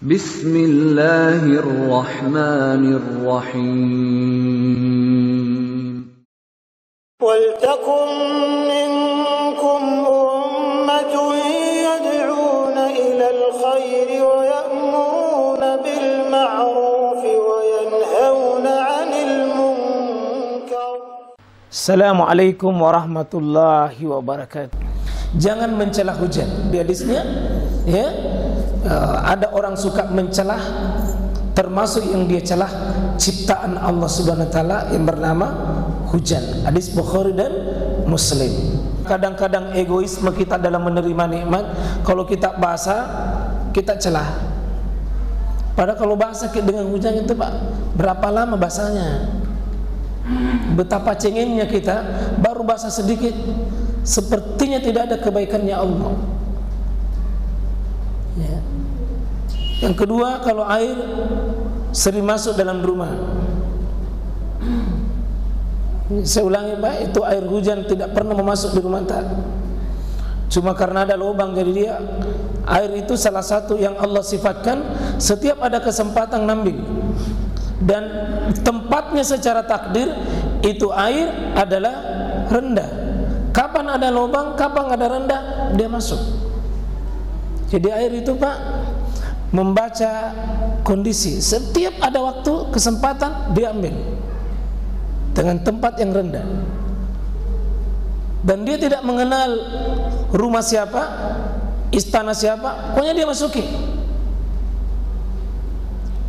Bismillahirrahmanirrahim. Waltakum minkum ummatun yad'una ilal khairi wa ya'muruna bil ma'rufi wa yanhauna 'anil munkar. Assalamualaikum warahmatullahi wabarakatuh. Jangan mencela hujan. Di hadisnya ya, ada orang suka mencelah, termasuk yang dia celah ciptaan Allah Subhanahu wa taala yang bernama hujan. Hadis Bukhari dan Muslim. Kadang-kadang egoisme kita dalam menerima nikmat, kalau kita basah kita celah. Padahal kalau basah dengan hujan itu Pak, berapa lama basahnya? Betapa cengennya kita, baru basah sedikit sepertinya tidak ada kebaikannya Allah ya. Yang kedua, kalau air sering masuk dalam rumah, saya ulangi Pak, itu air hujan tidak pernah memasuk di rumah tak. Cuma karena ada lubang, jadi dia air itu salah satu yang Allah sifatkan setiap ada kesempatan ngambil. Dan tempatnya secara takdir itu air adalah rendah. Kapan ada lubang, kapan ada rendah, dia masuk. Jadi air itu Pak membaca kondisi, setiap ada waktu kesempatan dia ambil dengan tempat yang rendah. Dan dia tidak mengenal rumah siapa, istana siapa, pokoknya dia masuki.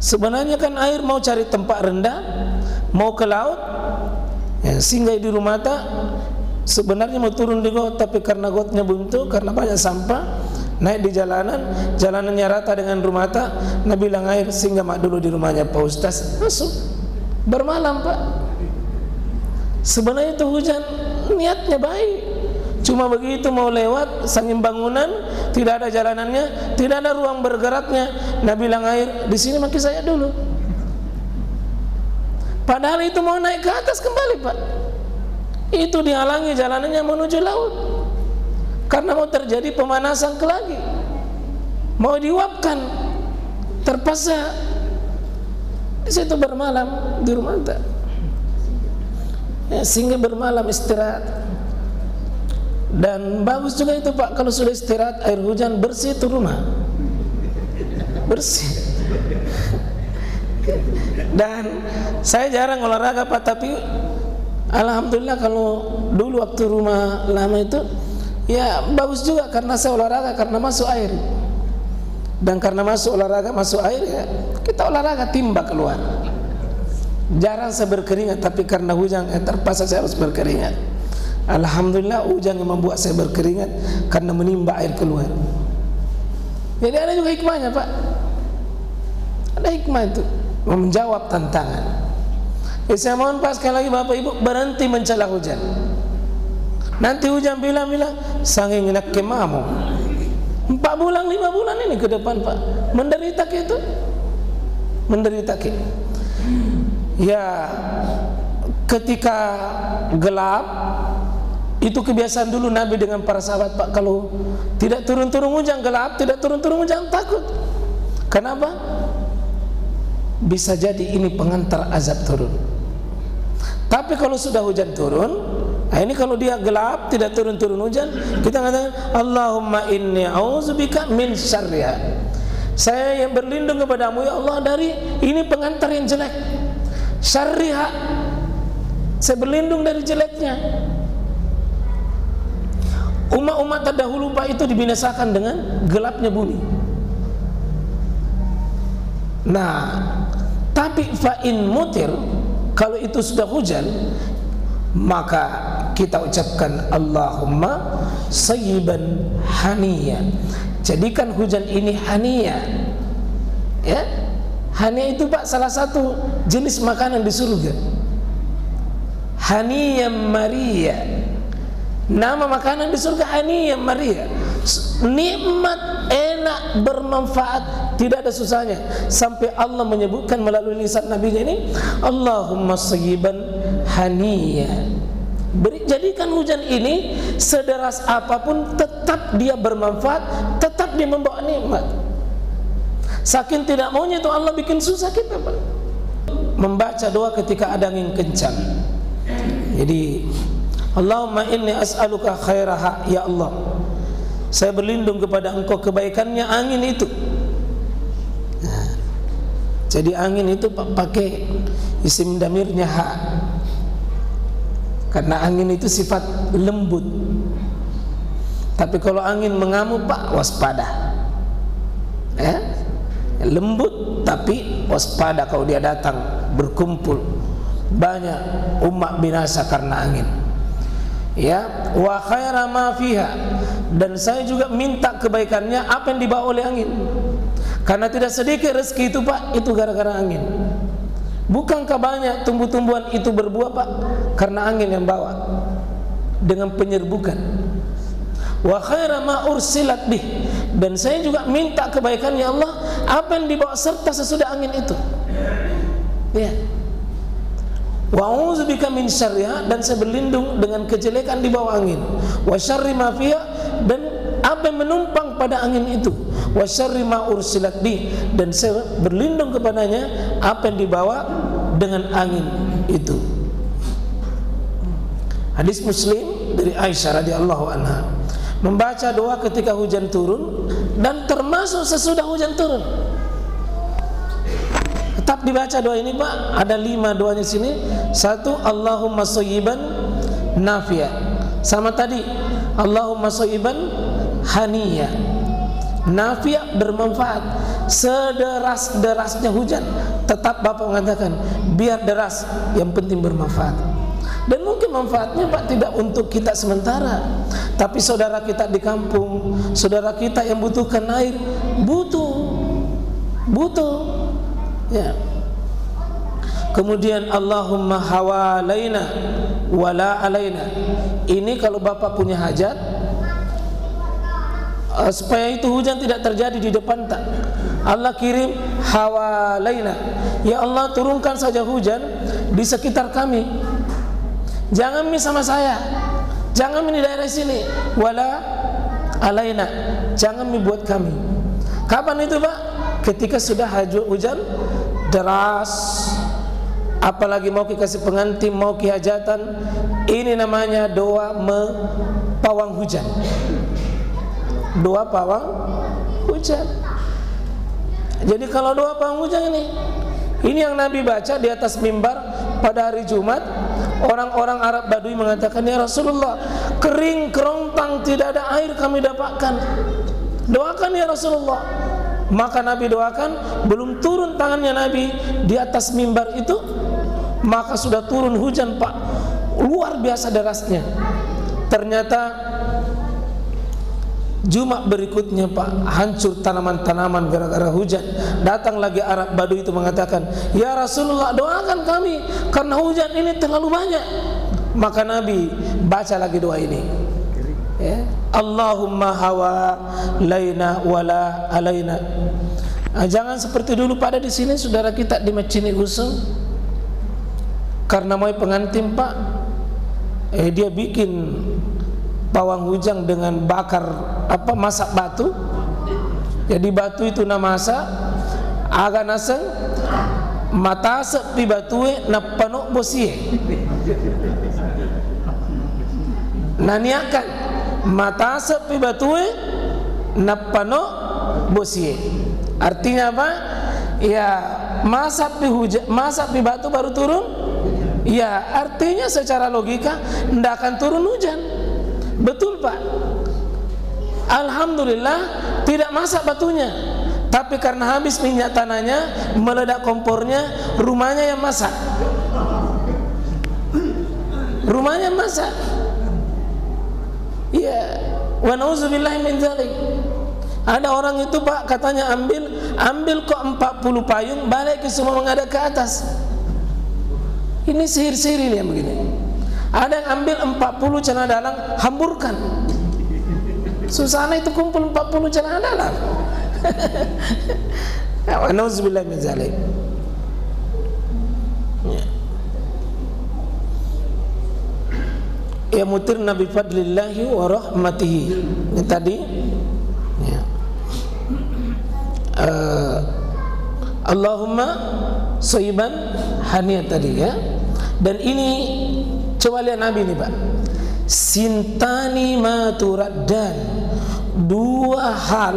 Sebenarnya kan air mau cari tempat rendah, mau ke laut ya, singgah di rumah tak. Sebenarnya mau turun di got, tapi karena gotnya buntu, karena banyak sampah, naik di jalanannya rata dengan rumah tak. Nabi bilang air singgah mak dulu di rumahnya Pak Ustaz, masuk bermalam Pak. Sebenarnya itu hujan niatnya baik, cuma begitu mau lewat saking bangunan tidak ada jalanannya, tidak ada ruang bergeraknya. Nabi bilang air di sini maki saya dulu. Padahal itu mau naik ke atas kembali Pak, itu dihalangi jalanannya menuju laut karena mau terjadi pemanasan lagi, mau diuapkan, terpaksa di situ bermalam di rumah tak ya, sehingga bermalam istirahat. Dan bagus juga itu Pak, kalau sudah istirahat air hujan bersih itu rumah, bersih. Dan saya jarang olahraga Pak, tapi alhamdulillah kalau dulu waktu rumah lama itu ya bagus juga, karena saya olahraga karena masuk air. Dan karena masuk olahraga masuk air ya, kita olahraga timba keluar. Jarang saya berkeringat, tapi karena hujan terpaksa saya harus berkeringat. Alhamdulillah hujan yang membuat saya berkeringat karena menimba air keluar. Jadi ada juga hikmahnya Pak, ada hikmah itu menjawab tantangan. Saya mohon Pak sekali lagi Bapak Ibu berhenti mencela hujan. Nanti hujan bilang sanging nak kemamu 4 bulan 5 bulan ini ke depan Pak, menderita gitu, menderita gitu. Ya ketika gelap itu kebiasaan dulu Nabi dengan para sahabat Pak, kalau tidak turun-turun hujan gelap, tidak turun-turun hujan takut. Kenapa? Bisa jadi ini pengantar azab turun. Tapi kalau sudah hujan turun, nah ini kalau dia gelap tidak turun-turun hujan, kita katakan Allahumma inni a'udzubika min syarriha. Saya yang berlindung kepadamu ya Allah dari ini pengantar yang jelek. Syarriha, saya berlindung dari jeleknya. Umat-umat terdahulu Pak itu dibinasakan dengan gelapnya bumi. Nah, tapi fa'in mutir, kalau itu sudah hujan, maka kita ucapkan Allahumma sayyiban haniya. Jadikan hujan ini haniya. Ya, haniya itu Pak salah satu jenis makanan di surga. Haniya Maria, nama makanan di surga Haniya Maria. Nikmat, enak, bermanfaat, tidak ada susahnya. Sampai Allah menyebutkan melalui lisan Nabi-Nya ini Allahumma sayyiban haniya. Jadikan hujan ini sederas apapun tetap dia bermanfaat, tetap dia membawa nikmat. Saking tidak maunya itu Allah bikin susah kita, Pak. Membaca doa ketika ada angin kencang. Jadi, Allahumma inni as'aluka khairaha, ya Allah, saya berlindung kepada Engkau kebaikannya angin itu. Nah, jadi angin itu pakai isim damirnya ha, karena angin itu sifat lembut. Tapi kalau angin mengamuk, Pak, waspada. Lembut tapi waspada kalau dia datang berkumpul banyak umat binasa karena angin. Ya, wa khaira ma fiha, dan saya juga minta kebaikannya apa yang dibawa oleh angin. Karena tidak sedikit rezeki itu, Pak, itu gara-gara angin. Bukankah banyak tumbuh-tumbuhan itu berbuah, Pak, karena angin yang bawa dengan penyerbukan. Wa khaira ma ursilat bih, dan saya juga minta kebaikannya Allah apa yang dibawa serta sesudah angin itu. Ya. Wa a'udzubika min syarriha, dan saya berlindung dengan kejelekan di bawah angin. Wa syarri ma fiha, dan apa yang menumpang pada angin itu. Wa syarri ma ursilat bih, dan saya berlindung kepadanya apa yang dibawa dengan angin itu. Hadis Muslim dari Aisyah radhiyallahu anha, membaca doa ketika hujan turun dan termasuk sesudah hujan turun. Tetap dibaca doa ini, Pak. Ada 5 doanya sini. 1, Allahumma shayyiban nafi'a. Sama tadi, Allahumma shayyiban haniya. Nafi'a bermanfaat. Sederas-derasnya hujan, tetap Bapak mengatakan biar deras, yang penting bermanfaat. Dan mungkin manfaatnya, Pak, tidak untuk kita sementara, tapi saudara kita di kampung, saudara kita yang butuhkan air, butuh. Ya. Kemudian Allahumma hawalaina wala alaina. Ini kalau Bapak punya hajat, supaya itu hujan tidak terjadi di depan, tak, Allah kirim hawalaina. Ya Allah, turunkan saja hujan di sekitar kami. Jangan mi sama saya, jangan mi di daerah sini. Wala alaina, jangan mi buat kami. Kapan itu, Pak? Ketika sudah hujan deras, apalagi mau dikasih pengantin, mau kehajatan. Ini namanya doa pawang hujan. Doa pawang hujan. Jadi kalau doa pawang hujan ini yang Nabi baca di atas mimbar pada hari Jumat. Orang-orang Arab Badui mengatakan, ya Rasulullah, kering kerontang, tidak ada air kami dapatkan, doakan ya Rasulullah. Maka Nabi doakan, belum turun tangannya Nabi di atas mimbar itu, maka sudah turun hujan, Pak, luar biasa derasnya. Ternyata Jumat berikutnya, Pak, hancur tanaman-tanaman gara-gara hujan. Datang lagi Arab Badui itu mengatakan, ya Rasulullah, doakan kami karena hujan ini terlalu banyak. Maka Nabi baca lagi doa ini, ya, Allahumma hawalaina wala alaina. Jangan seperti dulu pada di sini saudara kita di Masjid Gusung, karena mau pengantin, Pak, dia bikin pawang hujan dengan bakar masak batu. Jadi batu itu na masak aga naseng mata sepi batue na panok bosie. Naniakan mata sepi batue na panok bosie. Artinya apa? Ya, masak pi batu baru turun. Ya, artinya secara logika tidak akan turun hujan. Betul, Pak. Alhamdulillah tidak masak batunya, tapi karena habis minyak tanahnya, meledak kompornya, rumahnya yang masak. Rumahnya masak. Ya, wa nauzubillahi min dzalik. Ada orang itu, Pak, katanya ambil kok 40 payung, balik ke semua menghadap ke atas. Ini sihir-sihir ini yang begini. Ada yang ambil 40 celana dalam, hamburkan. Susana itu kumpul 40 celana dalam. Wa nauzubillahi min dzalik. Ya mutirna bi fadlillahi wa rahmatihi. Ini tadi. Ya. Allahumma soiban haniyat tadi ya. Dan ini coba lihat Nabi ini Pak, sintani ma turaddan, dua hal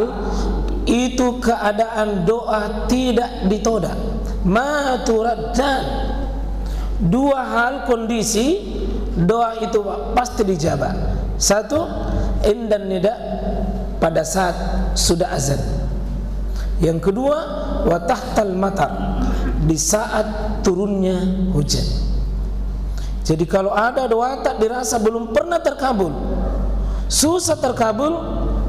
itu keadaan doa tidak ditoda. Ma turaddan, dua hal kondisi doa itu pasti dijabah. Satu, indan nida, pada saat sudah azan. Yang kedua, wa tahtal matar, di saat turunnya hujan. Jadi kalau ada doa tak dirasa belum pernah terkabul, susah terkabul,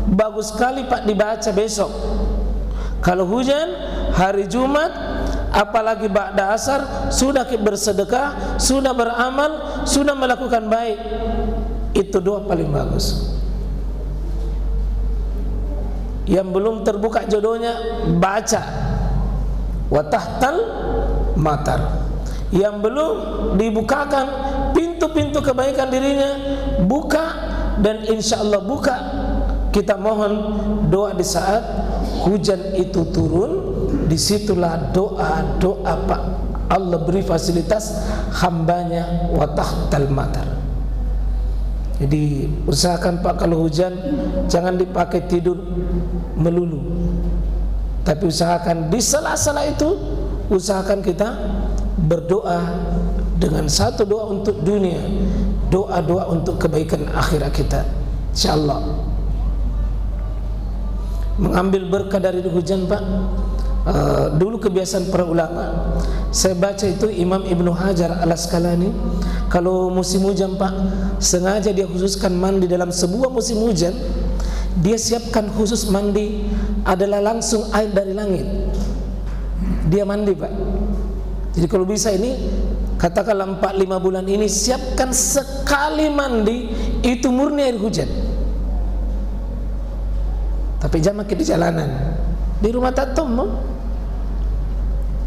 bagus sekali Pak dibaca besok. Kalau hujan hari Jumat, apalagi ba'da asar, sudah bersedekah, sudah beramal, sudah melakukan baik, itu doa paling bagus. Yang belum terbuka jodohnya, baca wa tahtal matar. Yang belum dibukakan pintu-pintu kebaikan dirinya, buka, dan insya Allah buka. Kita mohon doa di saat hujan itu turun. Disitulah doa-doa Pak Allah beri fasilitas hambanya wa tahtal matar. Jadi usahakan Pak kalau hujan jangan dipakai tidur melulu, tapi usahakan di sela-sela itu usahakan kita berdoa dengan satu doa untuk dunia, doa-doa untuk kebaikan akhirat kita, insyaallah. Mengambil berkah dari hujan Pak, dulu kebiasaan para ulama, saya baca itu Imam Ibnu Hajar Al-Asqalani, kalau musim hujan Pak, sengaja dia khususkan mandi dalam sebuah musim hujan, dia siapkan khusus mandi adalah langsung air dari langit. Dia mandi Pak. Jadi kalau bisa ini, katakanlah 4-5 bulan ini, siapkan sekali mandi itu murni air hujan. Tapi jangan makin di jalanan, di rumah tatum,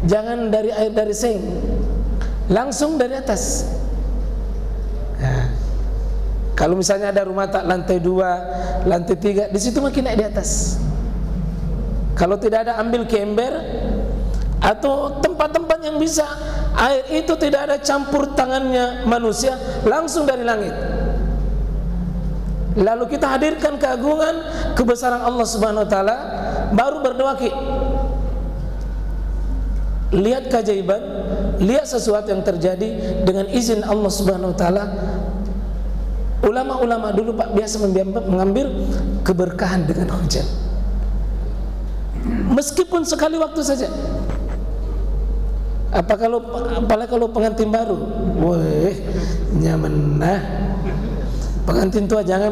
jangan dari air dari seng, langsung dari atas. Nah, kalau misalnya ada rumah tak lantai 2, lantai 3, di situ makin naik di atas. Kalau tidak ada, ambil ke ember atau tempat-tempat yang bisa air itu tidak ada campur tangannya manusia, langsung dari langit. Lalu kita hadirkan keagungan kebesaran Allah Subhanahu wa taala, baru berdoa ki. Lihat keajaiban, lihat sesuatu yang terjadi dengan izin Allah Subhanahu wa taala. Ulama-ulama dulu Pak biasa mengambil keberkahan dengan hujan. Meskipun sekali waktu saja. Apalagi kalau pengantin baru, woi nyaman nah. Pengantin tua jangan,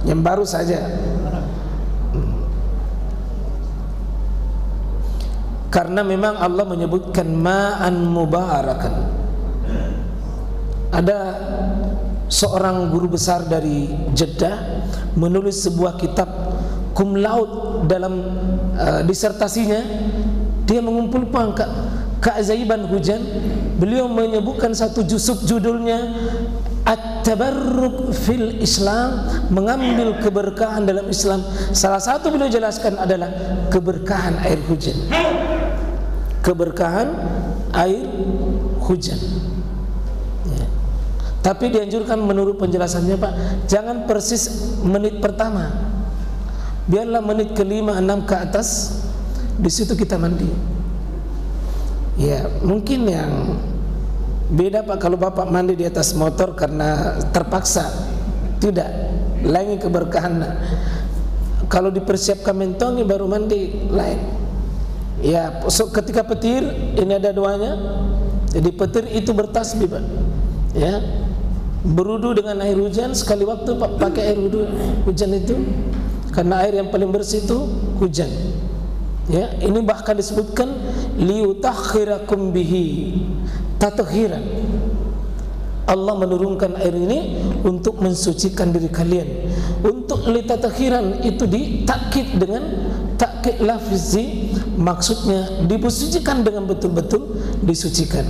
yang baru saja. Karena memang Allah menyebutkan ma'an mubarakan. Ada seorang guru besar dari Jeddah menulis sebuah kitab cum laude dalam disertasinya. Dia mengumpulkan keajaiban hujan. Beliau menyebutkan satu judulnya At-Tabarruk fil Islam, mengambil keberkahan dalam Islam. Salah satu beliau jelaskan adalah keberkahan air hujan. Keberkahan air hujan ya. Tapi dianjurkan menurut penjelasannya Pak, jangan persis menit pertama, biarlah menit ke-5, 6 ke atas, di situ kita mandi. Ya mungkin yang beda Pak kalau Bapak mandi di atas motor karena terpaksa, tidak, lain keberkahan. Kalau dipersiapkan mentongi baru mandi lain. Ya ketika petir ini ada doanya. Jadi petir itu bertasbih Pak. Ya berudu dengan air hujan sekali waktu Pak, pakai air wudu hujan itu, karena air yang paling bersih itu hujan. Ya ini bahkan disebutkan liutakhirakum bihi tathiran. Allah menurunkan air ini untuk mensucikan diri kalian. Untuk litathiran itu ditakkid dengan takkid lafzi, maksudnya disucikan dengan betul-betul disucikan.